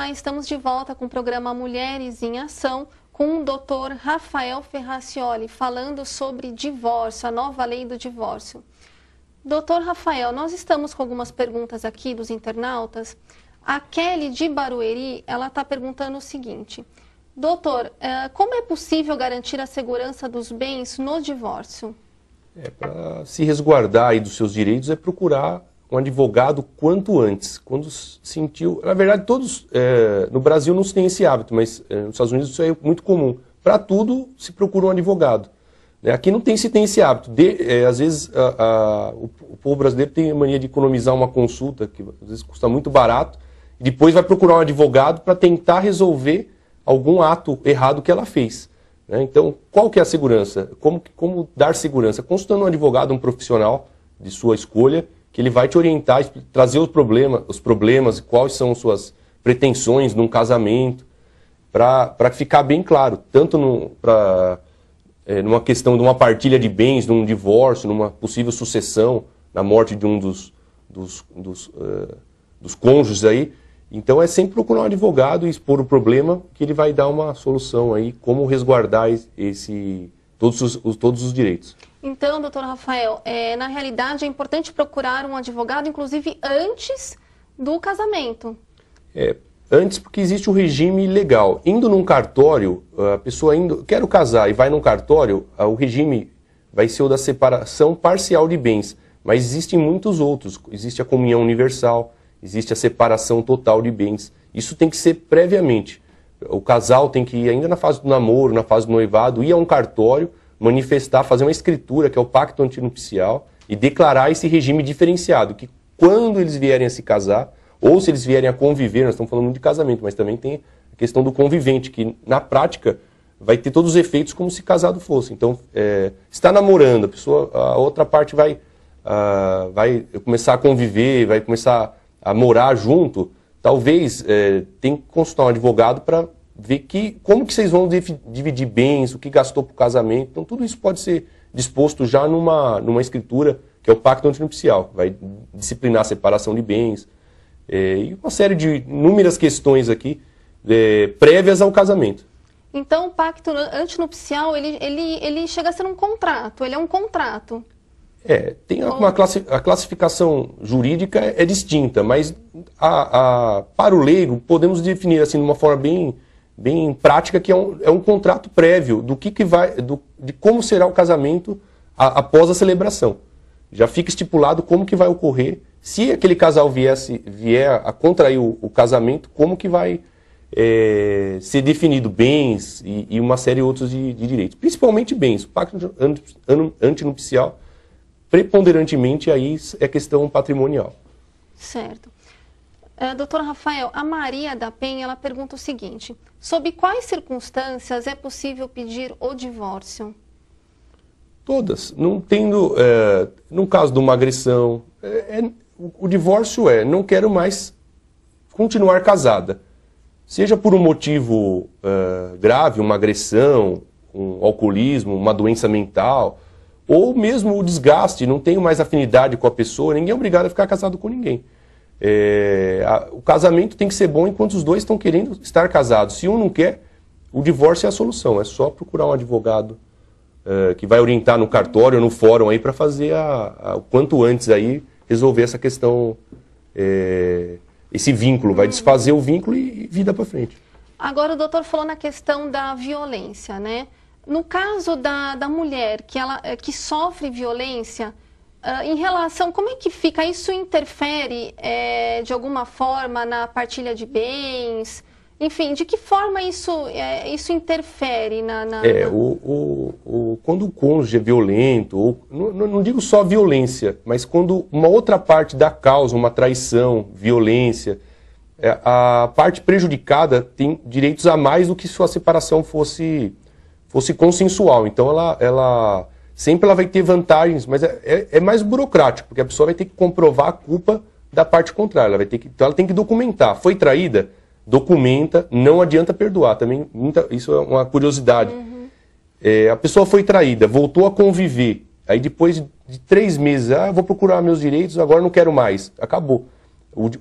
Olá, estamos de volta com o programa Mulheres em Ação, com o Dr. Rafael Ferracioli, falando sobre divórcio, a nova lei do divórcio. Dr. Rafael, nós estamos com algumas perguntas aqui dos internautas. A Kelly de Barueri, ela está perguntando o seguinte: doutor, como é possível garantir a segurança dos bens no divórcio? Para se resguardar aí dos seus direitos é procurar um advogado quanto antes. Quando sentiu... Na verdade, todos... no Brasil não se tem esse hábito, mas nos Estados Unidos isso é muito comum. Para tudo se procura um advogado. Aqui não se tem esse hábito. Às vezes o povo brasileiro tem a mania de economizar uma consulta, que às vezes custa muito barato, e depois vai procurar um advogado para tentar resolver algum ato errado que ela fez. Então, qual que é a segurança? Como dar segurança? Consultando um advogado, um profissional de sua escolha, que ele vai te orientar, trazer os problemas, quais são suas pretensões num casamento, para ficar bem claro, tanto numa questão de uma partilha de bens, num divórcio, numa possível sucessão, na morte de um dos cônjuges aí. Então é sempre procurar um advogado e expor o problema, que ele vai dar uma solução aí, como resguardar todos os direitos. Então, doutor Rafael, na realidade é importante procurar um advogado, inclusive antes do casamento. Antes, porque existe um regime legal. Indo num cartório, a pessoa quero casar e vai num cartório, o regime vai ser o da separação parcial de bens. Mas existem muitos outros. Existe a comunhão universal, existe a separação total de bens. Isso tem que ser previamente. O casal tem que ir ainda na fase do namoro, na fase do noivado, ir a um cartório, manifestar, fazer uma escritura, que é o pacto antinupcial, e declarar esse regime diferenciado, que quando eles vierem a se casar, ou se eles vierem a conviver, nós estamos falando muito de casamento, mas também tem a questão do convivente, que na prática vai ter todos os efeitos como se casado fosse. Então, está namorando, a outra parte vai começar a conviver, vai começar a morar junto, talvez tenha que consultar um advogado para ver como que vocês vão dividir bens, o que gastou para o casamento. Então, tudo isso pode ser disposto já numa escritura, que é o pacto antinupcial. Vai disciplinar a separação de bens, e uma série de inúmeras questões aqui prévias ao casamento. Então, o pacto antinupcial, ele chega a ser um contrato, ele é um contrato. Tem a classificação jurídica é distinta, mas para o leigo podemos definir assim de uma forma bem prática, que é um contrato prévio de como será o casamento após a celebração. Já fica estipulado como que vai ocorrer, se aquele casal vier a contrair o casamento, como que vai ser definido bens e uma série de outros de direitos, principalmente bens. O pacto antinupcial, preponderantemente, aí é questão patrimonial. Certo. Doutor Rafael, a Maria da Penha, ela pergunta o seguinte: sob quais circunstâncias é possível pedir o divórcio? Todas. Não tendo, no caso de uma agressão, o divórcio não quero mais continuar casada. Seja por um motivo grave, uma agressão, um alcoolismo, uma doença mental, ou mesmo o desgaste, não tenho mais afinidade com a pessoa, ninguém é obrigado a ficar casado com ninguém. O casamento tem que ser bom enquanto os dois estão querendo estar casados. Se um não quer, o divórcio é a solução. É só procurar um advogado que vai orientar no cartório ou no fórum aí para fazer o quanto antes aí resolver essa questão, esse vínculo. Vai desfazer o vínculo e vida para frente. Agora o doutor falou na questão da violência, né? No caso da mulher que sofre violência, em relação, como é que fica? Isso interfere de alguma forma na partilha de bens? Enfim, de que forma isso interfere quando o cônjuge é violento, não digo só violência, mas quando uma outra parte da causa, uma traição, violência, a parte prejudicada tem direitos a mais do que se a separação fosse consensual. Então ela sempre vai ter vantagens, mas é mais burocrático, porque a pessoa vai ter que comprovar a culpa da parte contrária. Então ela tem que documentar. Foi traída? Documenta, não adianta perdoar. Também, isso é uma curiosidade. A pessoa foi traída, voltou a conviver. Aí depois de 3 meses, vou procurar meus direitos, agora não quero mais. Acabou.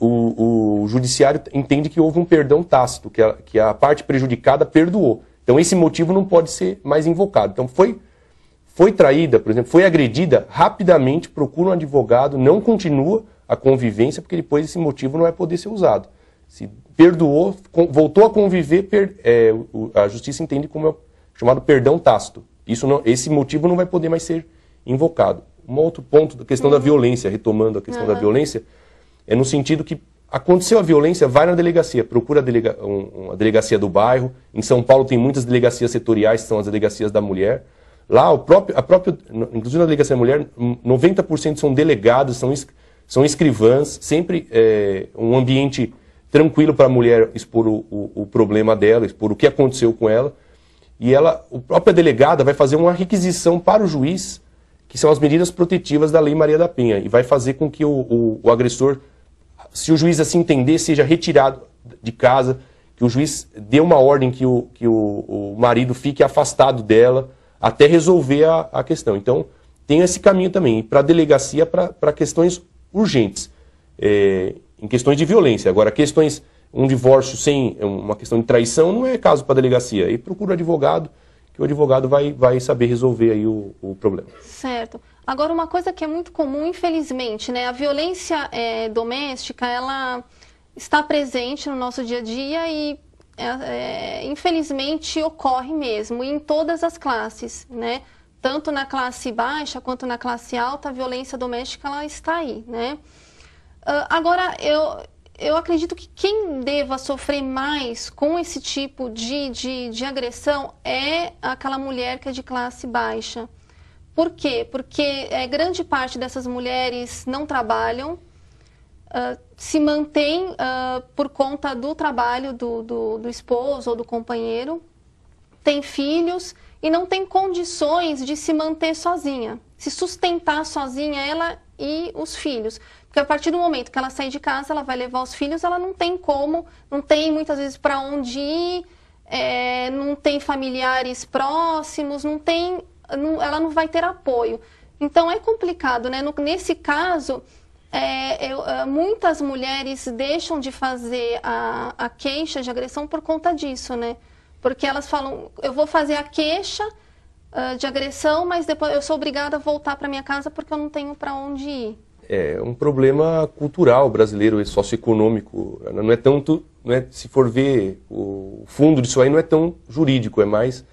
o judiciário entende que houve um perdão tácito, que a parte prejudicada perdoou. Então esse motivo não pode ser mais invocado. Então foi traída, por exemplo, foi agredida, rapidamente procura um advogado, não continua a convivência, porque depois esse motivo não vai poder ser usado. Se perdoou, voltou a conviver, a justiça entende como é o chamado perdão tácito. Esse motivo não vai poder mais ser invocado. Um outro ponto da questão da violência, retomando a questão da violência, é no sentido que aconteceu a violência, vai na delegacia, procura a delegacia do bairro. Em São Paulo tem muitas delegacias setoriais, que são as delegacias da mulher. Lá, inclusive na delegacia da mulher, 90% são delegados, são escrivãs, sempre um ambiente tranquilo para a mulher expor o problema dela, expor o que aconteceu com ela. E a própria delegada vai fazer uma requisição para o juiz, que são as medidas protetivas da Lei Maria da Penha, e vai fazer com que o agressor, se o juiz assim entender, seja retirado de casa, que o juiz dê uma ordem que o marido fique afastado dela, até resolver a questão. Então, tem esse caminho também, para a delegacia, para questões urgentes, em questões de violência. Agora, um divórcio sem uma questão de traição não é caso para a delegacia. Aí procura o advogado, que o advogado vai saber resolver aí o problema. Certo. Agora, uma coisa que é muito comum, infelizmente, né? A violência doméstica, ela está presente no nosso dia a dia e, infelizmente, ocorre mesmo, em todas as classes, né? Tanto na classe baixa quanto na classe alta, a violência doméstica, ela está aí, né? Agora, eu acredito que quem deva sofrer mais com esse tipo de agressão é aquela mulher que é de classe baixa. Por quê? Porque grande parte dessas mulheres não trabalham, se mantém por conta do trabalho do esposo ou do companheiro, tem filhos e não tem condições de se manter sozinha, se sustentar sozinha ela e os filhos. Porque a partir do momento que ela sai de casa, ela vai levar os filhos, ela não tem como, não tem muitas vezes para onde ir, não tem familiares próximos, ela não vai ter apoio. Então é complicado, né? Nesse caso, muitas mulheres deixam de fazer a queixa de agressão por conta disso, né? Porque elas falam, eu vou fazer a queixa de agressão, mas depois eu sou obrigada a voltar para minha casa porque eu não tenho para onde ir. É um problema cultural brasileiro e socioeconômico. Se for ver, o fundo disso aí não é tão jurídico, é mais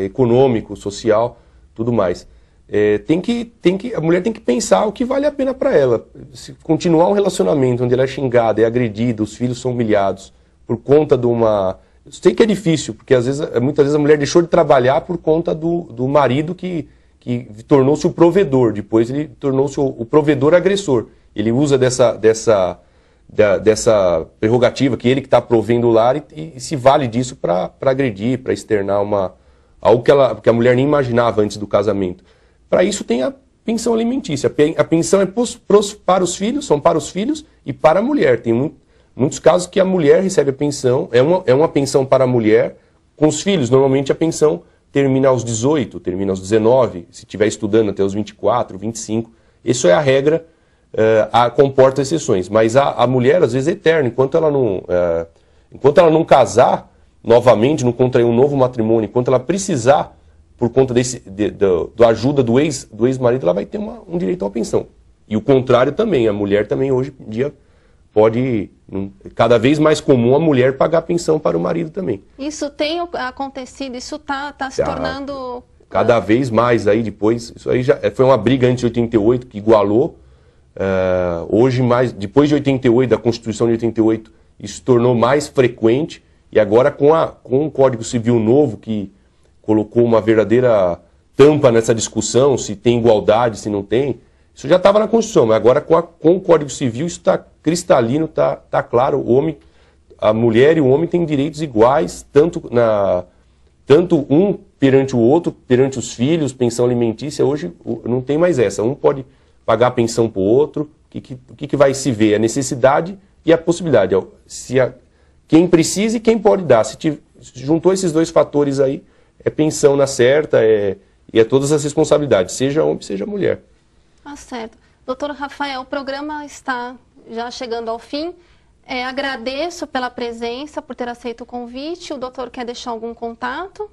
econômico, social, tudo mais. A mulher tem que pensar o que vale a pena para ela. Se continuar um relacionamento onde ela é xingada, é agredida, os filhos são humilhados por conta de uma... Eu sei que é difícil, porque muitas vezes a mulher deixou de trabalhar por conta do marido que tornou-se o provedor, depois ele tornou-se o provedor agressor. Ele usa dessa prerrogativa que ele que está provendo o lar e se vale disso para agredir, para externar algo que a mulher nem imaginava antes do casamento. Para isso tem a pensão alimentícia. A pensão para os filhos, são para os filhos e para a mulher. Tem muitos casos que a mulher recebe a pensão, é uma pensão para a mulher, com os filhos, normalmente a pensão termina aos 18, termina aos 19, se estiver estudando até os 24, 25. Isso é a regra, comporta exceções. Mas a mulher, às vezes, é eterna. Enquanto ela não casar novamente, não contrair um novo matrimônio, enquanto ela precisar, por conta da ajuda do ex-marido, ela vai ter um direito a uma pensão. E o contrário também. A mulher também, hoje em dia, pode, cada vez mais comum a mulher pagar pensão para o marido também. Isso tem acontecido, isso está se tornando... Cada vez mais aí depois, isso aí já foi uma briga antes de 88 que igualou, hoje depois de 88, da Constituição de 88, isso se tornou mais frequente e agora com o Código Civil novo que colocou uma verdadeira tampa nessa discussão, se tem igualdade, se não tem, isso já estava na Constituição, mas agora com o Código Civil isso está cristalino, está claro, a mulher e o homem têm direitos iguais, tanto um perante o outro, perante os filhos, pensão alimentícia, hoje não tem mais essa, um pode pagar a pensão para o outro, o que vai se ver? A necessidade e a possibilidade, quem precisa e quem pode dar, se juntou esses dois fatores aí, é pensão na certa, e é todas as responsabilidades, seja homem, seja mulher. Tá certo. Doutor Rafael, o programa está já chegando ao fim. Agradeço pela presença, por ter aceito o convite. O doutor quer deixar algum contato?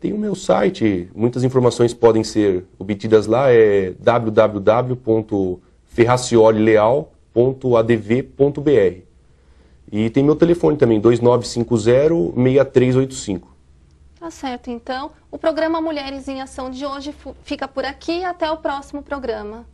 Tem o meu site, muitas informações podem ser obtidas lá, é www.ferraciolileal.adv.br. E tem meu telefone também, 2950-6385. Tá certo, então. O programa Mulheres em Ação de hoje fica por aqui. Até o próximo programa.